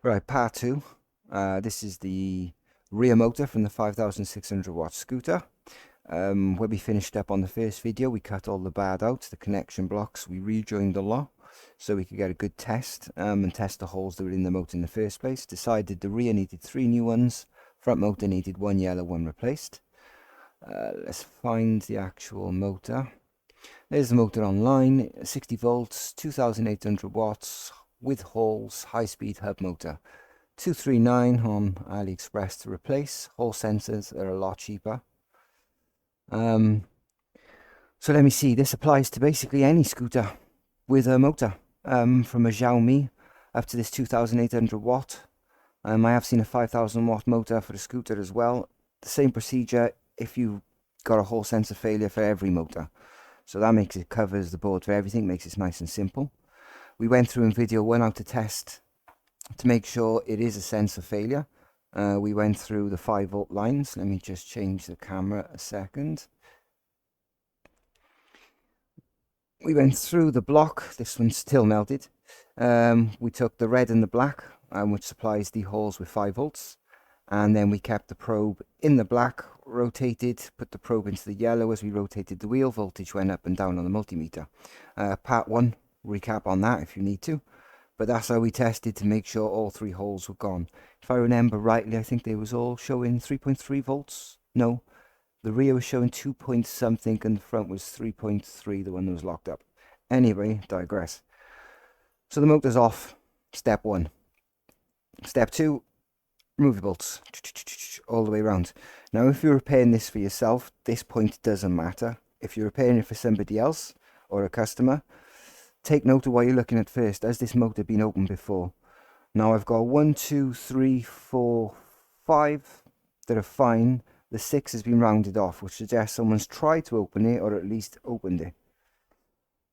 Right, part two. This is the rear motor from the 5600 watt scooter. When we finished up on the first video, we cut all the bad out, the connection blocks, we rejoined the lot so we could get a good test and test the holes that were in the motor in the first place. Decided the rear needed 3 new ones, front motor needed 1 yellow, 1 replaced. Let's find the actual motor. There's the motor online, 60 volts, 2800 watts, with holes, high-speed hub motor. 239 on AliExpress to replace. Hole sensors are a lot cheaper. So let me see, this applies to basically any scooter with a motor, from a Xiaomi up to this 2800 watt. I have seen a 5000 watt motor for the scooter as well. The same procedure if you got a hole sensor failure for every motor. So that makes it covers the board for everything, makes it nice and simple. We went through in video 1 how to test to make sure it is a sensor failure. We went through the 5 volt lines. Let me just change the camera a second. We went through the block. This one's still melted. We took the red and the black, which supplies the holes with 5 volts. And then we kept the probe in the black, rotated, put the probe into the yellow. As we rotated the wheel, voltage went up and down on the multimeter. Part 1, recap on that if you need to. But that's how we tested to make sure all 3 holes were gone. If I remember rightly, I think they was all showing 3.3 volts. No, the rear was showing 2 point something and the front was 3.3, the one that was locked up. Anyway, digress. So the motor's off, step 1. Step 2, remove the bolts all the way around. Now if you're repairing this for yourself, this point doesn't matter. If you're repairing it for somebody else or a customer, take note of what you're looking at first. Has this motor been opened before? Now I've got 1, 2, 3, 4, 5 that are fine. The 6 has been rounded off, which suggests someone's tried to open it or at least opened it.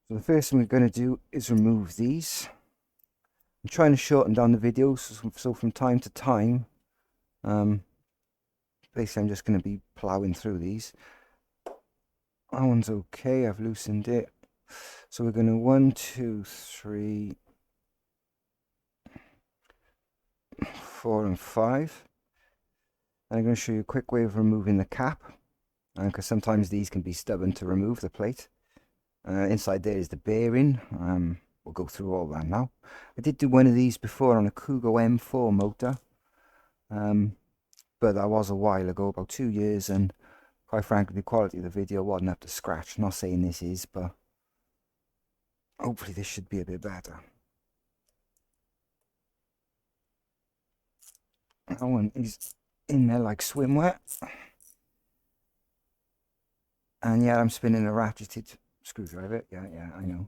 So the first thing we're going to do is remove these. I'm trying to shorten down the videos, so from time to time, basically I'm just going to be plowing through these. That one's okay, I've loosened it. So we're going to 1, 2, 3, 4 and 5. And I'm going to show you a quick way of removing the cap, because sometimes these can be stubborn to remove, the plate. Inside there is the bearing. We'll go through all that now. I did do one of these before on a Kugo M4 motor, but that was a while ago, about 2 years, and quite frankly the quality of the video wasn't up to scratch. I'm not saying this is, but hopefully this should be a bit better. That one is in there like swimwear. And yeah, I'm spinning a ratcheted screwdriver. Yeah, I know.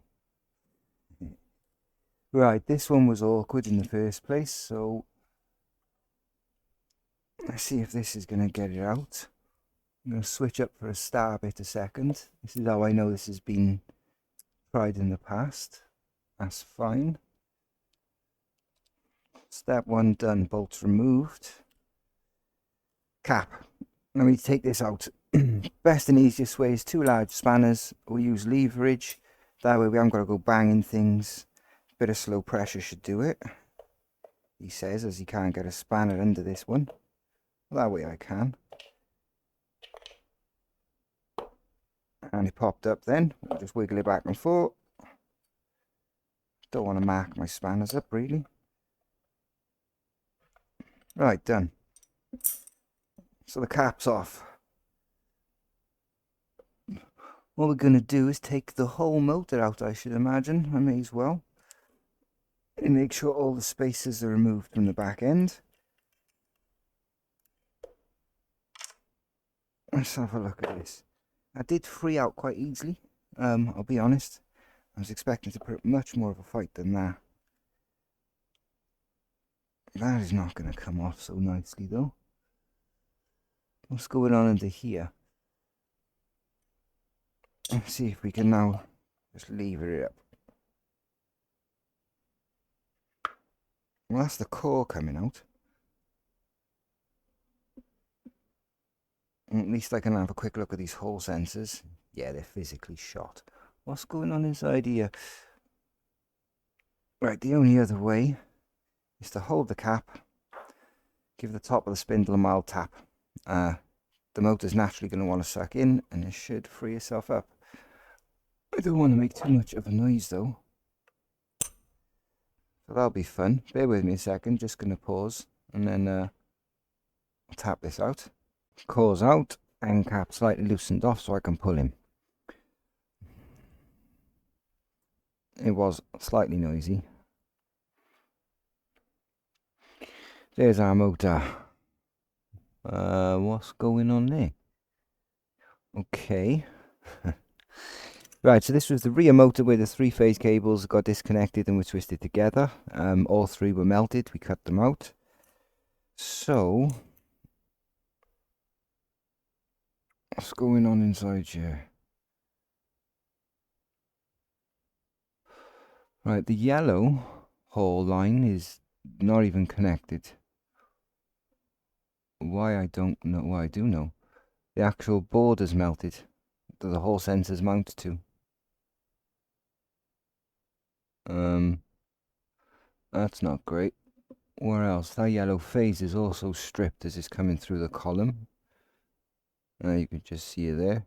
Right, this one was awkward in the first place, so let's see if this is going to get it out. I'm going to switch up for a star bit a second. This is how I know this has been tried in the past. That's fine. Step 1 done, bolts removed. Cap. Let me take this out. Best and easiest way is 2 large spanners. We use leverage. That way we haven't got to go banging things. Bit of slow pressure should do it. He says, as he can't get a spanner under this one. That way I can. And it popped up then. We'll just wiggle it back and forth. Don't want to mark my spanners up really. Right, done. So the cap's off. What we're going to do is take the whole motor out, I should imagine. I may as well. And make sure all the spacers are removed from the back end. Let's have a look at this. I did free out quite easily. I'll be honest. I was expecting to put up much more of a fight than that. That is not going to come off so nicely though. What's going on under here? Let's see if we can now just lever it up. Well, that's the core coming out. At least I can have a quick look at these hole sensors. Yeah, they're physically shot. What's going on inside here? Right, the only other way is to hold the cap, give the top of the spindle a mild tap. The motor's naturally going to want to suck in, and it should free itself up. I don't want to make too much of a noise though. So that'll be fun. Bear with me a second, just going to pause, and then I'll tap this out. Core's out, end cap slightly loosened off so I can pull him. It was slightly noisy. There's our motor. What's going on there? Okay. Right, so this was the rear motor where the three-phase cables got disconnected and were twisted together. All three were melted. We cut them out. So, what's going on inside here? Right, the yellow hole line is not even connected. Why, I don't know. Well, I do know. The actual board is melted that the Hall sensors mount to. That's not great. Where else? That yellow phase is also stripped as it's coming through the column. You can just see it there.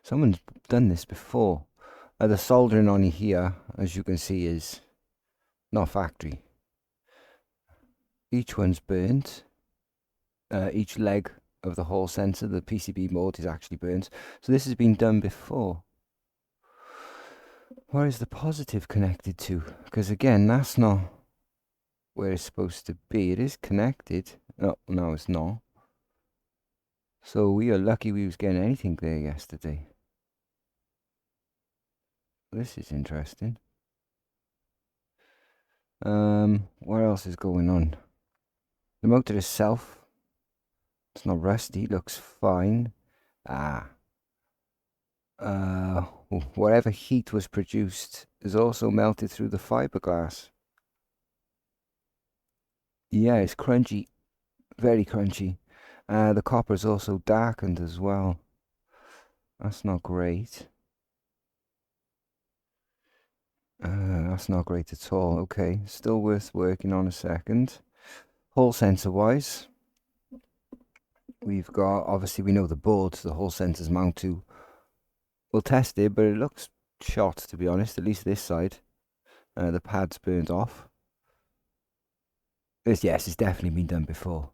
Someone's done this before. The soldering on here, as you can see, is not factory. Each one's burnt. Each leg of the Hall sensor, the PCB board, is actually burnt. So this has been done before. Where is the positive connected to? Because again, that's not where it's supposed to be. It is connected. Oh, no, it's not. So we are lucky we was getting anything there yesterday. This is interesting. What else is going on? The motor itself, it's not rusty, looks fine. Whatever heat was produced is also melted through the fiberglass. Yeah, it's crunchy, very crunchy. The copper is also darkened as well. That's not great. That's not great at all. Okay, still worth working on a second. Hall sensor wise, we've got, obviously we know the board the Hall sensors mount to. We'll test it, but it looks shot, to be honest, at least this side. The pad's burnt off. Yes, it's definitely been done before.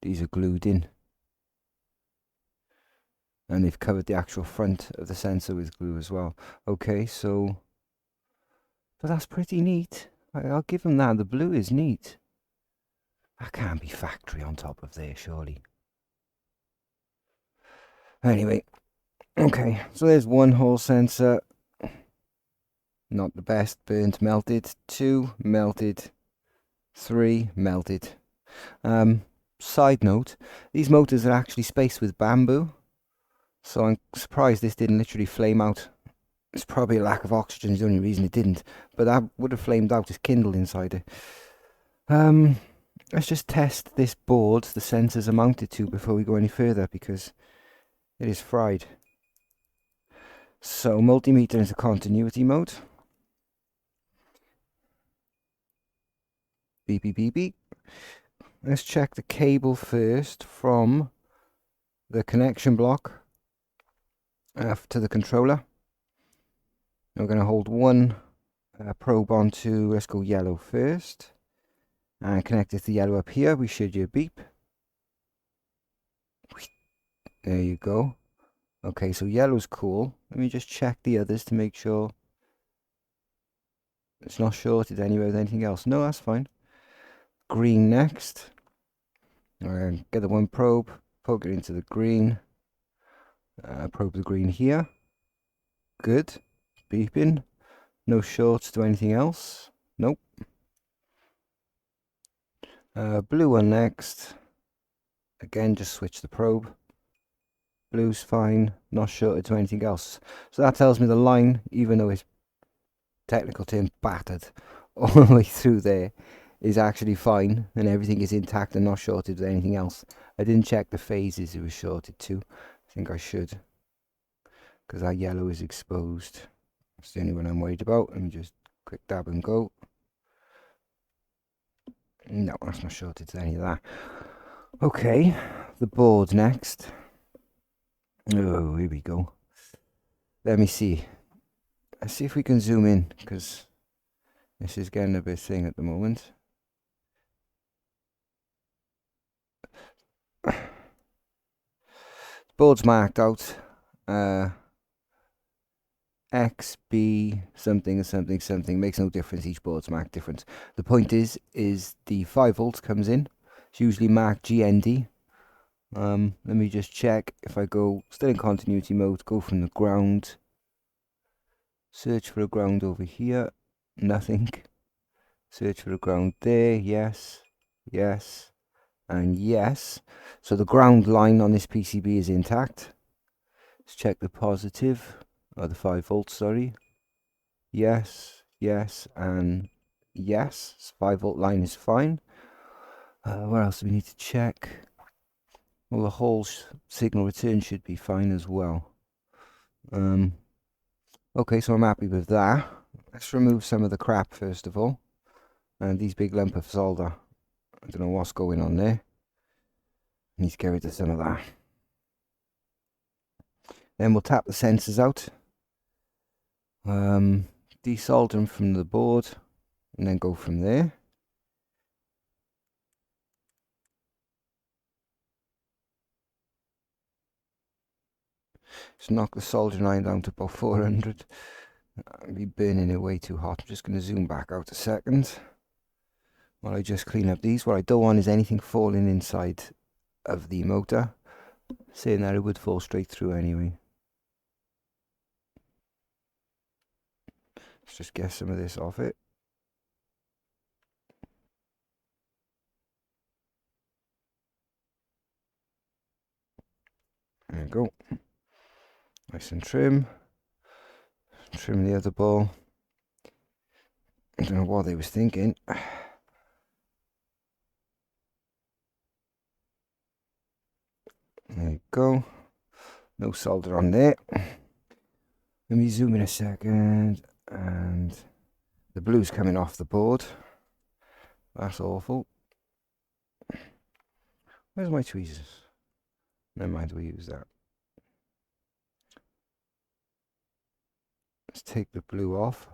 These are glued in. And they've covered the actual front of the sensor with glue as well. Okay, so... But that's pretty neat. I'll give them that. The blue is neat. That can't be factory on top of there, surely. Anyway, okay, so there's one Hall sensor. Not the best. Burnt, melted. 2, melted. 3, melted. Side note, these motors are actually spaced with bamboo. So I'm surprised this didn't literally flame out. It's probably a lack of oxygen is the only reason it didn't. But that would have flamed out. It's kindled inside it. Let's just test this board the sensors are mounted to before we go any further, because it is fried. So multimeter into continuity mode. Beep, beep, beep, beep. Let's check the cable first from the connection block to the controller. We're going to hold one probe onto, let's go yellow first, and connect it to yellow up here. We should hear beep. There you go. Okay, so yellow's cool. Let me just check the others to make sure it's not shorted anywhere with anything else. No, that's fine. Green next. Get the one probe, poke it into the green. Probe the green here. Good. Beeping. No shorts to anything else. Nope. Blue one next. Again, just switch the probe. Blue's fine, not shorted to anything else. So that tells me the line, even though it's technical term battered all the way through there, is actually fine, and everything is intact and not shorted with anything else. I didn't check the phases it was shorted to. I think I should, because that yellow is exposed. That's the only one I'm worried about. Let me just quick dab and go. No, that's not shorted to any of that. Okay, the board next. Oh, here we go. Let me see. Let's see if we can zoom in, because this is getting a bit thing at the moment. Board's marked out. X, B, something, something, something. Makes no difference. Each board's marked different. The point is the 5 volts comes in. It's usually marked GND. Let me just check. If I go, still in continuity mode, go from the ground. Search for a ground over here. Nothing. Search for a ground there. Yes. Yes. And yes. So the ground line on this PCB is intact. Let's check the positive. Or the 5 volts, sorry. Yes. Yes. And yes. 5 volt line is fine. Where else do we need to check? Well, the whole signal return should be fine as well. Okay, so I'm happy with that. Let's remove some of the crap first of all. And these big lump of solder. I don't know what's going on there. Need to get rid of some of that. Then we'll tap the sensors out. Desolder them from the board. And then go from there. Just knock the soldering iron down to about 400. I'll be burning it way too hot. I'm just going to zoom back out a second. While I just clean up these. What I don't want is anything falling inside of the motor. Saying that it would fall straight through anyway. Let's just get some of this off it. There we go. Nice and trim. Trim the other ball. I don't know what they was thinking. There you go. No solder on there. Let me zoom in a second. And the blue's coming off the board. That's awful. Where's my tweezers? Never mind, we'll use that. Let's take the blue off.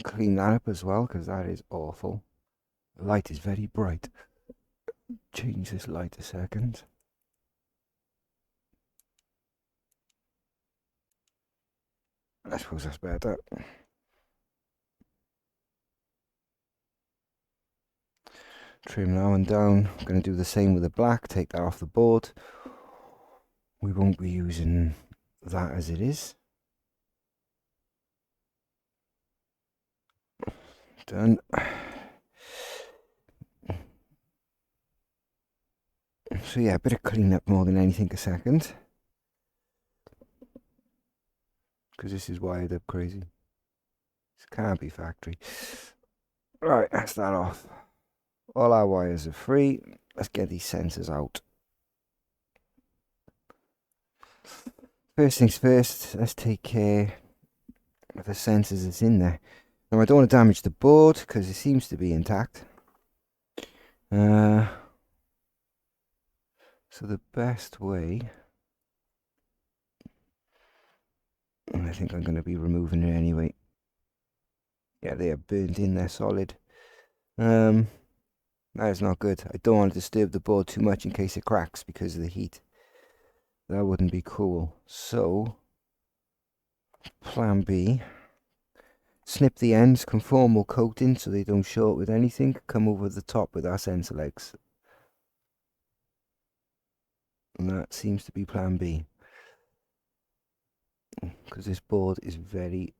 Clean that up as well, because that is awful. The light is very bright. Change this light a second. I suppose that's better. Trim that one down. I'm going to do the same with the black. Take that off the board. We won't be using that as it is. Done. So yeah, a bit of cleanup more than anything a second. Because this is wired up crazy. This can't be factory. Right, that's that off. All our wires are free. Let's get these sensors out. First things first, let's take care of the sensors that's in there. Now I don't want to damage the board because it seems to be intact. So the best way, I think I'm going to be removing it anyway. Yeah, they are burnt in there solid. That is not good. I don't want to disturb the board too much in case it cracks because of the heat. That wouldn't be cool. So, plan B. Snip the ends, conformal coating so they don't short with anything. Come over the top with our sensor legs. And that seems to be plan B. Because this board is very...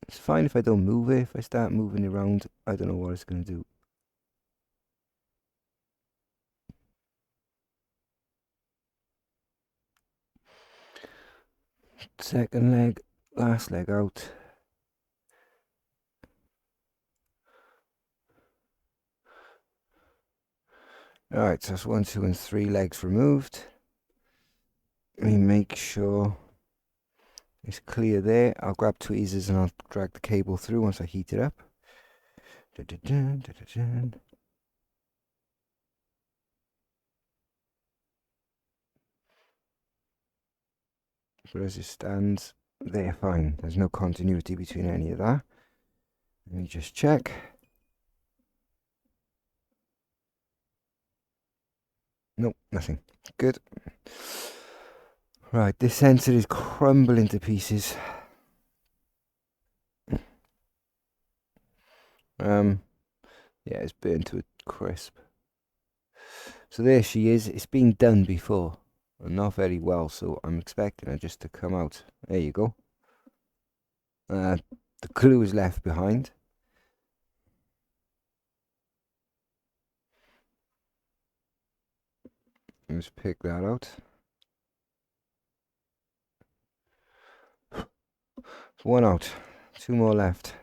It's fine if I don't move it. If I start moving it around, I don't know what it's going to do. Second leg, last leg out. Alright, so that's 1, 2, and 3 legs removed. Let me make sure it's clear there. I'll grab tweezers and I'll drag the cable through once I heat it up. Da-da-dun, da-da-dun. But as it stands, they're fine. There's no continuity between any of that. Let me just check. Nope, nothing. Good. Right, this sensor is crumbling to pieces. Yeah, it's burnt to a crisp. So there she is. It's been done before, and not very well. So I'm expecting her just to come out. There you go. The glue is left behind. Let's pick that out. One out. Two more left.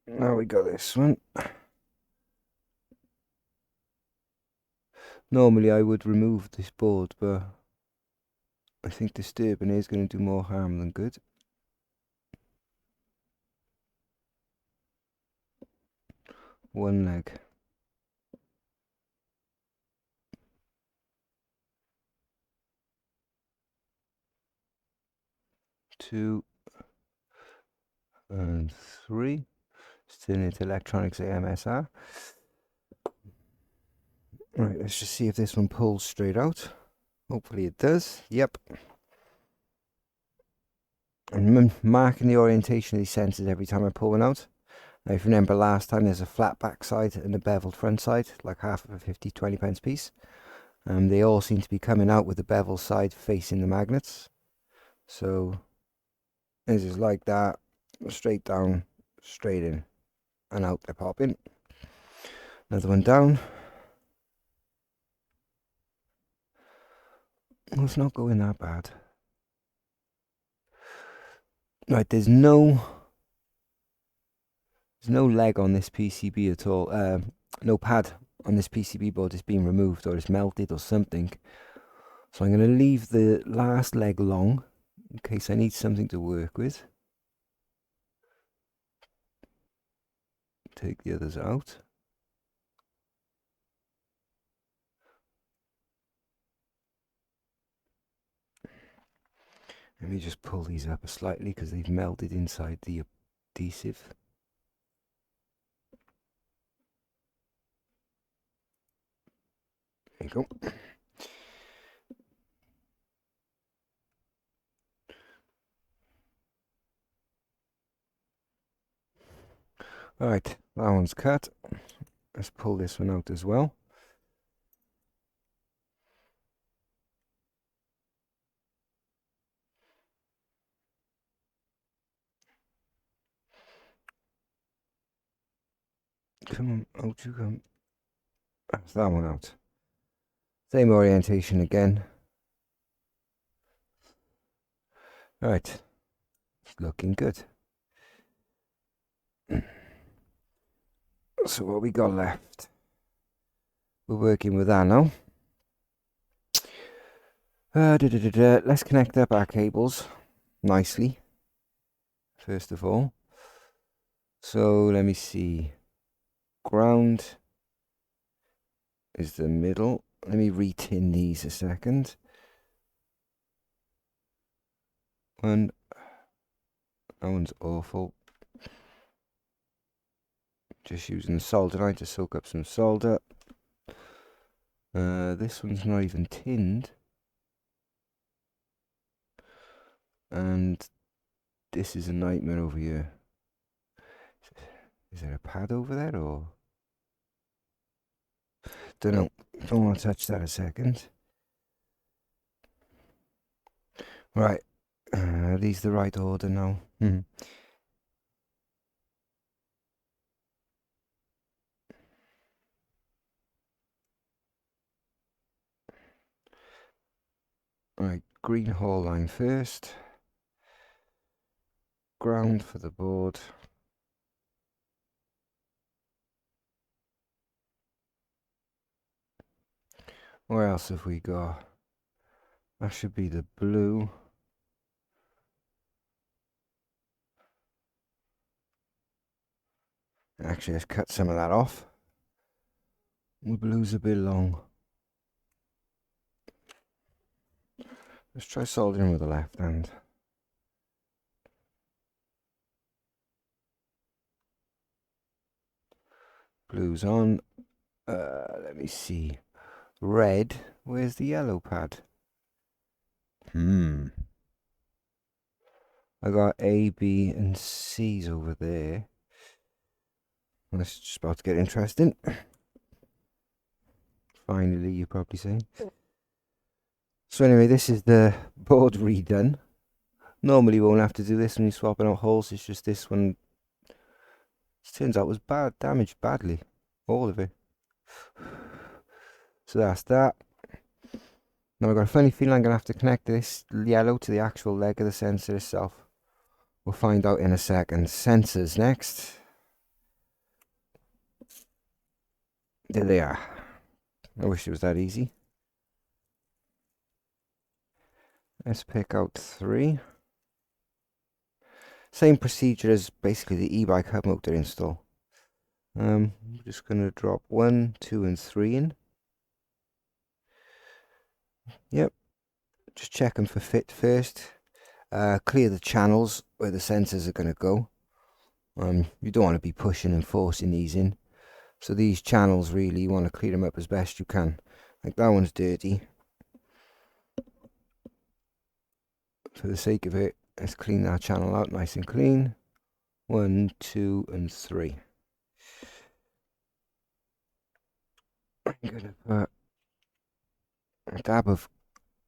Now we got this one. Normally I would remove this board, but I think disturbing it is going to do more harm than good. One leg. Two. And three. Still into electronics AMSR. Right, let's just see if this one pulls straight out. Hopefully it does. Yep. I'm marking the orientation of these sensors every time I pull one out. Now, if you remember last time, there's a flat back side and a beveled front side, like half of a 50-20 pence piece. They all seem to be coming out with the bevel side facing the magnets. So this is like that, straight down, straight in, and out they're popping. Another one down. Oh, it's not going that bad. Right, there's no leg on this PCB at all. No pad on this PCB board. It's been removed or it's melted or something. So I'm going to leave the last leg long in case I need something to work with. Take the others out. Let me just pull these up slightly because they've melted inside the adhesive. There you go. Alright, that one's cut. Let's pull this one out as well. Come on, out you come. That's that one out. Same orientation again. Alright, it's looking good. So what we got left? We're working with that now. Let's connect up our cables nicely, first of all. So let me see. Ground is the middle. Let me retin these a second. That one's awful. Just using the solderite to soak up some solder. This one's not even tinned. And this is a nightmare over here. Is there a pad over there or? Don't know. Don't want to touch that a second. Right. Are these the right order now? Right, green hole line first. Ground for the board. Where else have we got? That should be the blue. Actually, let's cut some of that off. The blue's a bit long. Let's try soldering with the left hand. Blue's on. Let me see. Red. Where's the yellow pad? I got A, B, and C's over there. That's just about to get interesting. Finally, you probably say. So anyway, this is the board redone. Normally you won't have to do this when you're swapping out holes. It's just this one. It turns out was damaged badly. All of it. So that's that. Now I've got a funny feeling I'm going to have to connect this yellow to the actual leg of the sensor itself. We'll find out in a second. Sensors next. There they are. I wish it was that easy. Let's pick out 3. Same procedure as basically the e-bike hub motor install. We're just going to drop 1, 2, and 3 in. Yep. Just check them for fit first. Clear the channels where the sensors are going to go. You don't want to be pushing and forcing these in. So these channels, really, you want to clear them up as best you can. Like that one's dirty. For the sake of it, let's clean that channel out nice and clean. 1, 2, and 3. I'm going to put a dab of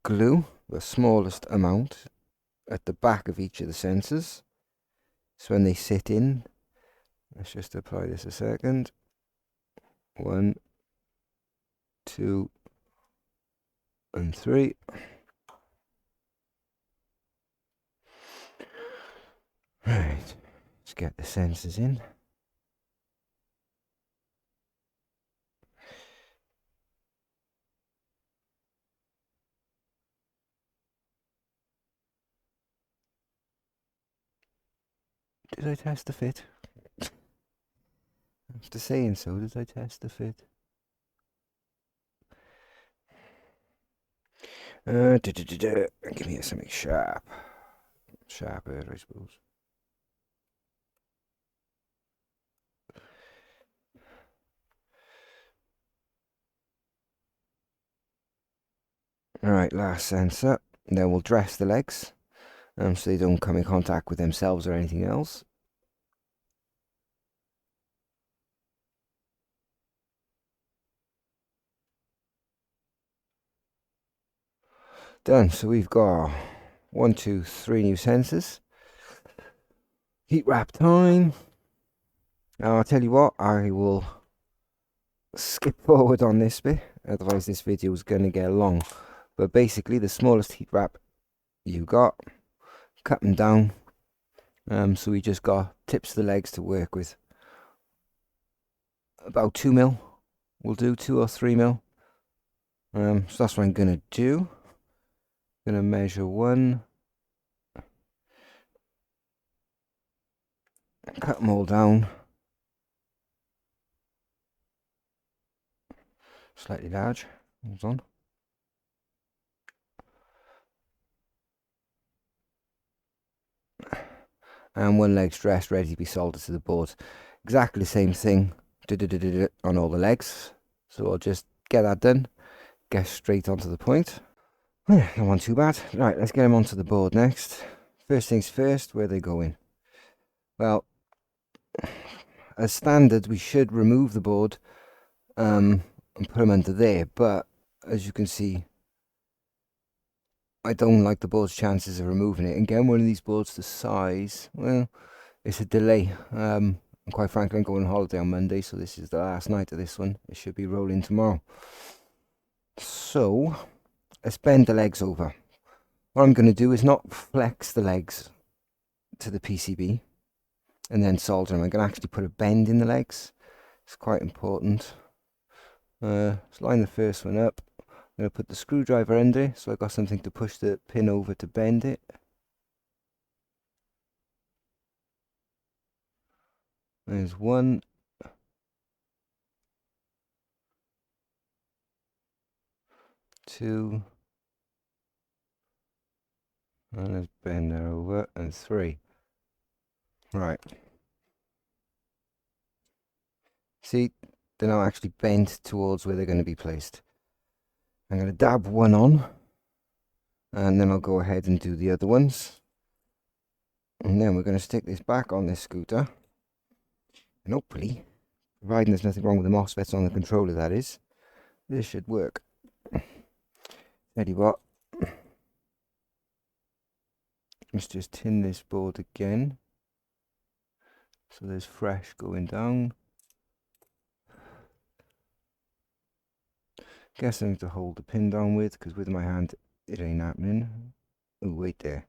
glue, the smallest amount, at the back of each of the sensors. So when they sit in, let's just apply this a second. 1, 2, and 3. Right, let's get the sensors in. Did I test the fit? After saying so, did I test the fit? Give me something sharp. Sharper, I suppose. Alright, last sensor. Then we'll dress the legs, so they don't come in contact with themselves or anything else. Done. So we've got 1, 2, 3 new sensors. Heat wrap time. Now I'll tell you what, I will skip forward on this bit, otherwise this video is going to get long. But basically, the smallest heat wrap you got, cut them down. So we just got tips of the legs to work with. About 2 mil will do, 2 or 3 mil. So that's what I'm going to do. I'm going to measure 1. Cut them all down. Slightly large. Hold on. And 1 leg's dressed, ready to be soldered to the board. Exactly the same thing on all the legs. So I'll just get that done. Get straight onto the point. Not one too bad. Right, let's get them onto the board next. First things first, where they going? Well, as standard, we should remove the board and put them under there. But as you can see, I don't like the board's chances of removing it. And getting one of these boards to size, well, it's a delay. And quite frankly, I'm going on holiday on Monday, so this is the last night of this one. It should be rolling tomorrow. So let's bend the legs over. What I'm going to do is not flex the legs to the PCB and then solder them. I'm going to actually put a bend in the legs. It's quite important. Let's line the first one up. I'm going to put the screwdriver under it, so I've got something to push the pin over to bend it. There's 1, 2, and let's bend that over, and 3. Right. See, they're now actually bent towards where they're going to be placed. I'm going to dab one on, and then I'll go ahead and do the other ones. And then we're going to stick this back on this scooter, and hopefully, providing there's nothing wrong with the MOSFETs on the controller, that is, this should work. Tell you what, let's just tin this board again, so there's fresh going down. Guess I need to hold the pin down with, because with my hand it ain't happening. Oh, wait there.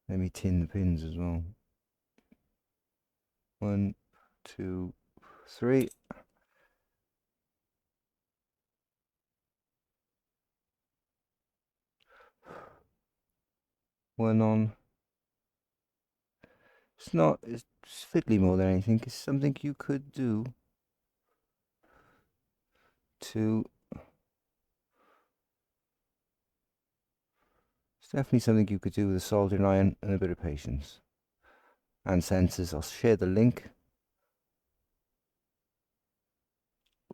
Let me tin the pins as well. 1, 2, 3. One on. It's fiddly more than anything. It's something you could do. 2. It's definitely something you could do with a soldering iron and a bit of patience. And sensors. I'll share the link.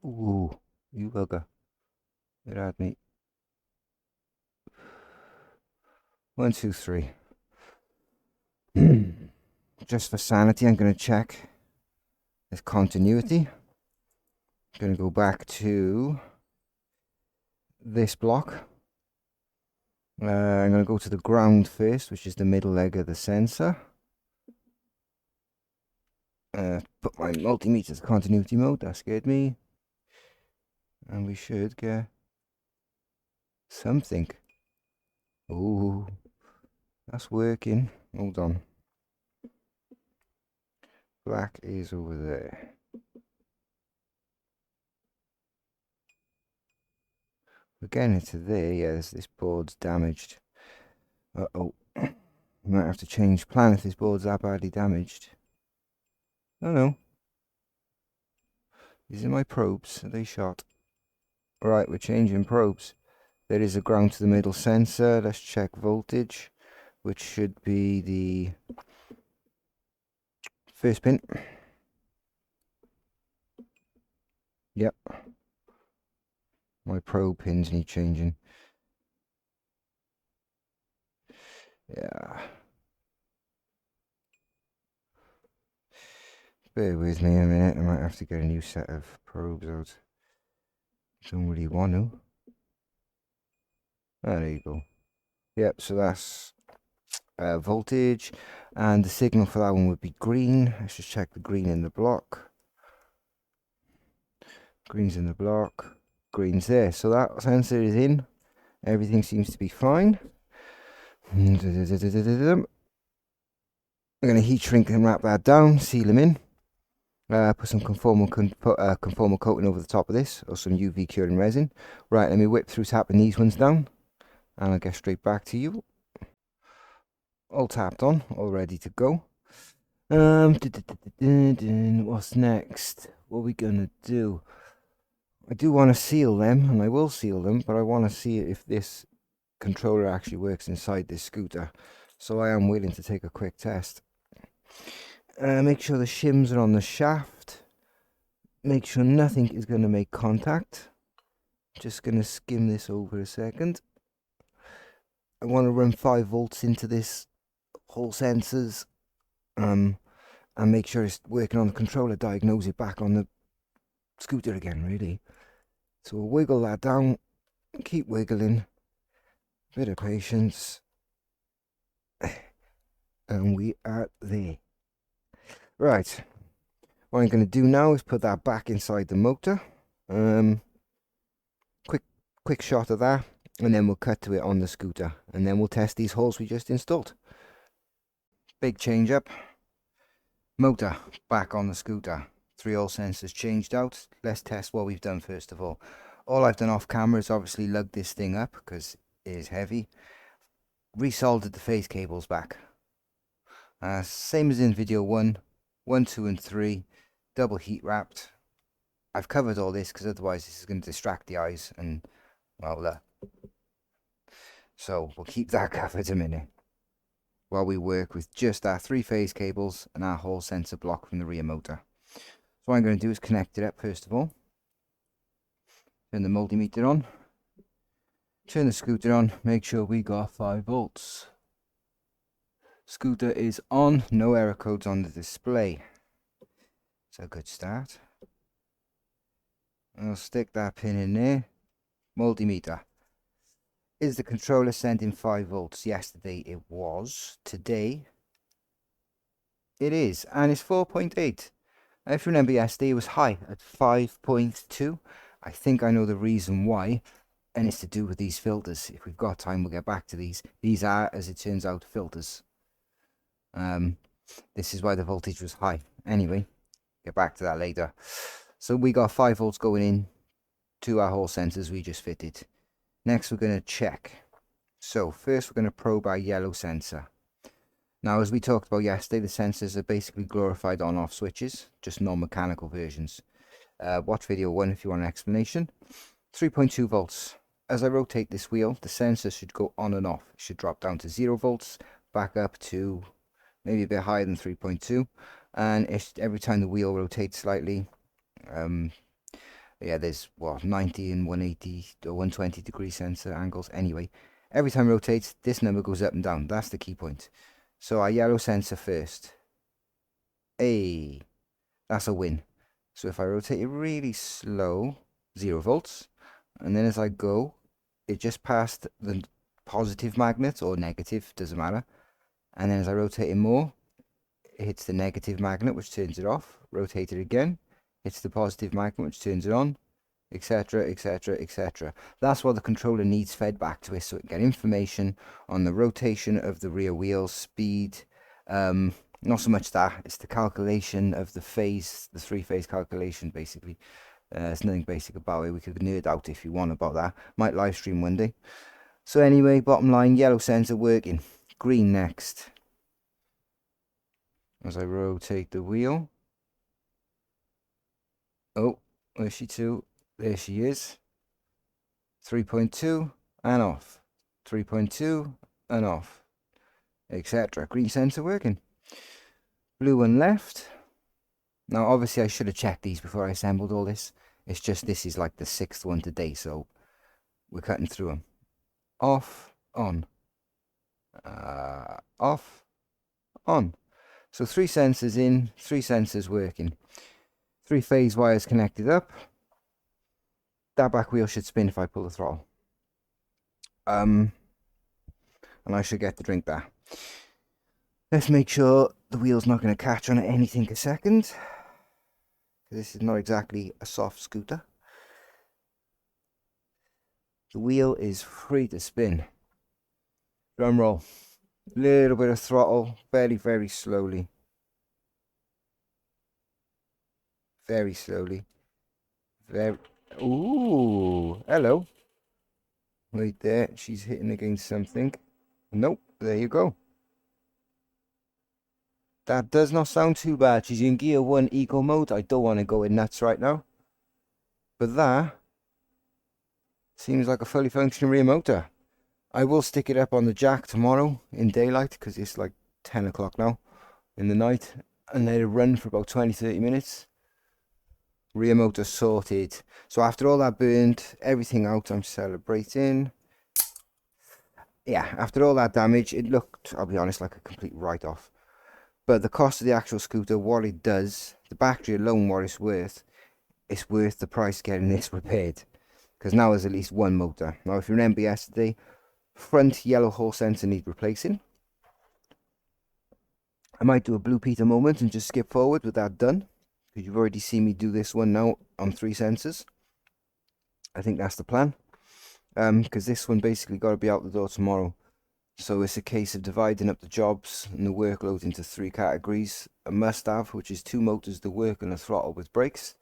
Ooh, you bugger. It had me. 1, 2, 3. Just for sanity, I'm going to check this continuity. I'm going to go back to this block. I'm going to go to the ground first, which is the middle leg of the sensor. Put my multimeter to continuity mode. That scared me. And we should get something. Ooh, that's working. Hold on. Black is over there. We're getting it to there. Yes, this board's damaged. Uh-oh. We might have to change plan if this board's that badly damaged. Oh no. These are my probes. Are they shot? Right, we're changing probes. There is a ground to the middle sensor. Let's check voltage, which should be the first pin. Yep. My probe pins need changing. Yeah. Bear with me a minute. I might have to get a new set of probes out. Don't really want to. Oh, there you go. Yep, so that's voltage. And the signal for that one would be green. Let's just check the green in the block. Green's in the block. Green's there. So that sensor is in. Everything seems to be fine. I'm going to heat shrink and wrap that down, seal them in. Put some conformal coating over the top of this, or some UV curing resin. Right, let me whip through tapping these ones down, and I'll get straight back to you. All tapped on, all ready to go. What's next? What are we gonna do? I do want to seal them, and I will seal them, but I want to see if this controller actually works inside this scooter. So I am willing to take a quick test. Make sure the shims are on the shaft. Make sure nothing is going to make contact. Just going to skim this over a second. I want to run 5 volts into this whole sensors. And make sure it's working on the controller. Diagnose it back on the scooter again, really. So we'll wiggle that down. Keep wiggling. Bit of patience. And we are there. Right. What I'm going to do now is put that back inside the motor. Quick shot of that, and then we'll cut to it on the scooter, and then we'll test these holes we just installed. Big change up. Motor back on the scooter. 3 hole sensors changed out. Let's test what we've done first of all. All I've done off camera is obviously lug this thing up because it is heavy. Resoldered the phase cables back. Same as in video 1, 2 and 3. Double heat wrapped. I've covered all this because otherwise this is going to distract the eyes and, well, So we'll keep that covered a minute while we work with just our 3-phase cables and our Hall sensor block from the rear motor. So what I'm going to do is connect it up first of all. Turn the multimeter on. Turn the scooter on. Make sure we got 5 volts. Scooter is on. No error codes on the display. So a good start. I'll stick that pin in there. Multimeter. Is the controller sending 5 volts? Yesterday it was. Today it is. And it's 4.8. If you remember yesterday it was high at 5.2. I think I know the reason why. And it's to do with these filters. If we've got time we'll get back to these. These are, as it turns out, filters. This is why the voltage was high. Anyway, get back to that later. So we got 5 volts going in to our Hall sensors we just fitted. Next we're going to check. So first we're going to probe our yellow sensor. Now, as we talked about yesterday, the sensors are basically glorified on-off switches, just non-mechanical versions. Watch video 1 if you want an explanation. 3.2 volts. As I rotate this wheel, the sensor should go on and off. It should drop down to 0 volts, back up to maybe a bit higher than 3.2. And every time the wheel rotates slightly, yeah, there's 90 and 180 or 120 degree sensor angles. Anyway, every time it rotates, this number goes up and down. That's the key point. So our yellow sensor first. Hey, that's a win. So if I rotate it really slow, 0 volts, and then as I go, it just passed the positive magnet or negative, doesn't matter. And then as I rotate it more, it hits the negative magnet, which turns it off. Rotate it again, hits the positive magnet, which turns it on, etc, etc, etc. That's what the controller needs fed back to it, so it can get information on the rotation of the rear wheels, speed. Not so much that, it's the calculation of the phase, the 3-phase calculation basically. There's nothing basic about it. We could nerd out if you want about that. Might live stream one day. So anyway, bottom line, yellow sensor working. Green next. As I rotate the wheel. Oh, where's she to? There she is. 3.2 and off. 3.2 and off. Etc. Green sensor working. Blue one left. Now obviously I should have checked these before I assembled all this. It's just this is like the 6th one today, so we're cutting through them. Off, on. Off, on. So 3 sensors in, 3 sensors working. 3 phase wires connected up. That back wheel should spin if I pull the throttle. And I should get to drink that. Let's make sure the wheel's not going to catch on at anything a second. This is not exactly a soft scooter. The wheel is free to spin. Drum roll. Little bit of throttle, very, very slowly. Very slowly. Very. Ooh, hello. Right there, she's hitting against something. Nope, there you go. That does not sound too bad. She's in gear 1 eco mode. I don't want to go in nuts right now. But that seems like a fully functioning rear motor. I will stick it up on the jack tomorrow in daylight because it's like 10 o'clock now in the night. And let it run for about 20-30 minutes. Rear motor sorted. So after all that burned, everything out, I'm celebrating. Yeah, after all that damage, it looked, I'll be honest, like a complete write-off. But the cost of the actual scooter, what it does, the battery alone, what it's worth the price getting this repaired. Because now there's at least one motor. Now, if you remember yesterday, front yellow Hall sensor need replacing. I might do a Blue Peter moment and just skip forward with that done. Because you've already seen me do this one now on 3 sensors. I think that's the plan. Because this one basically got to be out the door tomorrow. So it's a case of dividing up the jobs and the workload into 3 categories. A must-have, which is 2 motors to work and a throttle with brakes.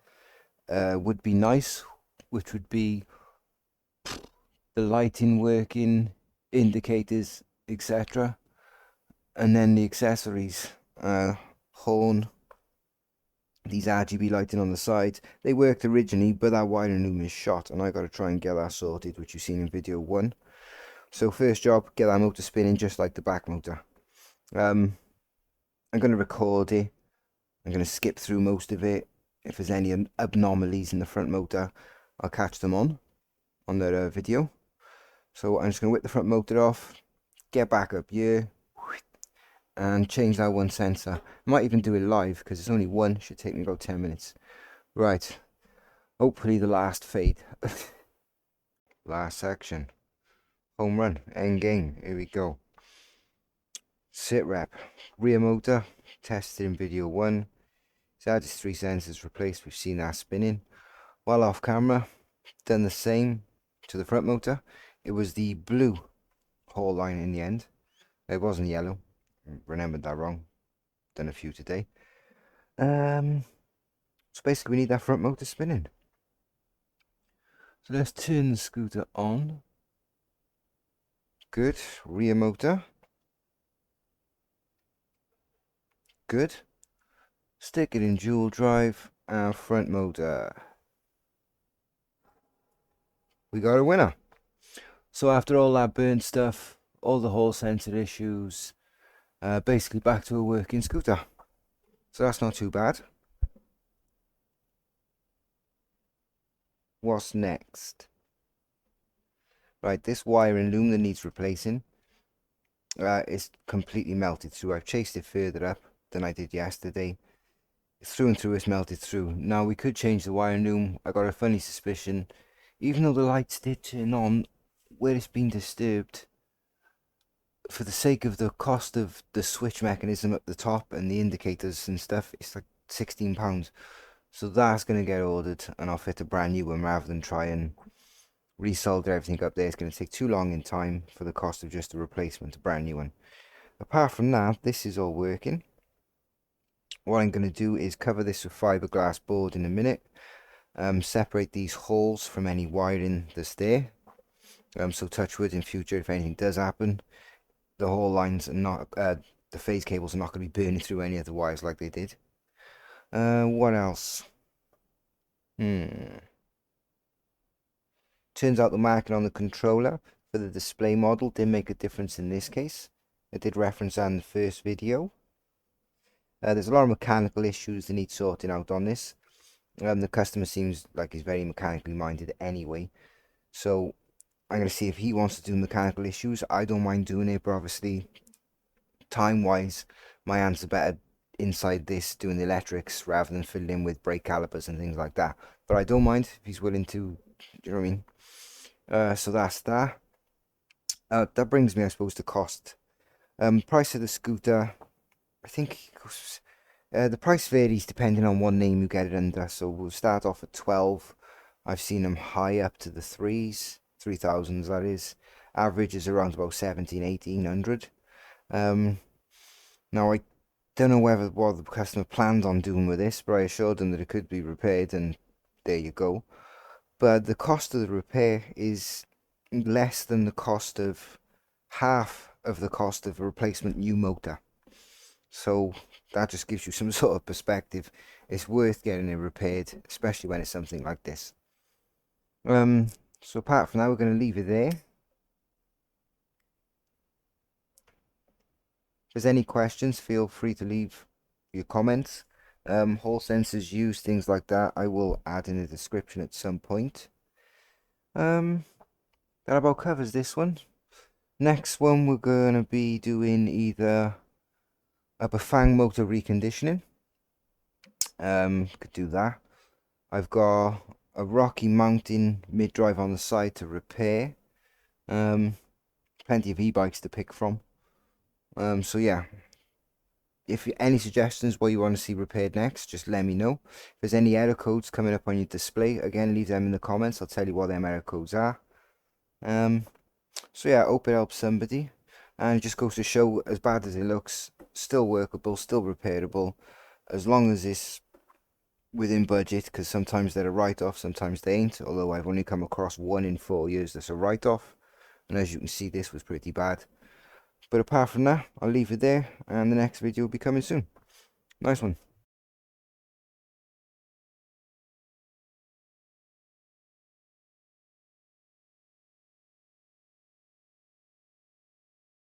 Would be nice, which would be the lighting working, indicators, etc. And then the accessories, horn, these RGB lighting on the side, they worked originally, but that wiring loom is shot, and I got to try and get that sorted, which you've seen in video 1. So first job, get that motor spinning just like the back motor. I'm going to record it. I'm going to skip through most of it. If there's any abnormalities in the front motor, I'll catch them on the video. So I'm just going to whip the front motor off, get back up here, and change that one sensor. I might even do it live because it's only one. Should take me about 10 minutes. Right. Hopefully the last fade. Last section. Home run. End game. Here we go. Sit rep. Rear motor. Tested in video 1. So I had its 3 sensors replaced. We've seen that spinning. While off camera, done the same to the front motor. It was the blue hall line in the end. It wasn't yellow. Remembered that wrong. Done a few today. So basically we need that front motor spinning. So let's turn the scooter on. Good. Rear motor. Good. Stick it in dual drive and front motor. We got a winner. So after all that burnt stuff, all the hall sensor issues, basically back to a working scooter. So that's not too bad. What's next? Right, this wiring loom that needs replacing is completely melted through. I've chased it further up than I did yesterday. Through and through it's melted through. Now we could change the wiring loom. I got a funny suspicion, even though the lights did turn on, where it's been disturbed, for the sake of the cost of the switch mechanism up the top and the indicators and stuff, it's like £16. So that's going to get ordered and I'll fit a brand new one rather than try and resolder everything up there. It's going to take too long in time for the cost of just a replacement, a brand new one. Apart from that, this is all working. What I'm going to do is cover this with fiberglass board in a minute. Separate these holes from any wiring that's there. So touch wood in future, if anything does happen, the hall lines are not, the phase cables are not going to be burning through any of the wires like they did. What else? Turns out the marking on the controller for the display model did make a difference in this case. I did reference that in the first video. There's a lot of mechanical issues that need sorting out on this. The customer seems like he's very mechanically minded anyway. So I'm going to see if he wants to do mechanical issues. I don't mind doing it, but obviously time-wise, my hands are better inside this doing the electrics rather than filling in with brake calipers and things like that. But I don't mind if he's willing to, you know what I mean? So that's that. That brings me, I suppose, to cost. Price of the scooter, I think the price varies depending on what name you get it under. So we'll start off at 12. I've seen them high up to the 3,000s, that is. Average is around about 1,700–1,800. Now I don't know what the customer planned on doing with this, but I assured them that it could be repaired, and there you go. But the cost of the repair is less than the cost of half of the cost of a replacement new motor. So that just gives you some sort of perspective. It's worth getting it repaired, especially when it's something like this. So apart from that, we're going to leave it there. If there's any questions, feel free to leave your comments. Hall sensors used, things like that, I will add in the description at some point. That about covers this one. Next one, we're going to be doing either a Bafang motor reconditioning. Could do that. I've got a Rocky Mountain mid-drive on the side to repair. Plenty of e-bikes to pick from. So yeah, if any suggestions what you want to see repaired next, just let me know. If there's any error codes coming up on your display, again, leave them in the comments. I'll tell you what them error codes are. So yeah, I hope it helps somebody. And it just goes to show, as bad as it looks, still workable, still repairable, as long as it's within budget, because sometimes they're a write-off, sometimes they ain't, although I've only come across 1 in 4 years that's a write-off, and as you can see, this was pretty bad. But apart from that, I'll leave it there, and the next video will be coming soon. Nice one.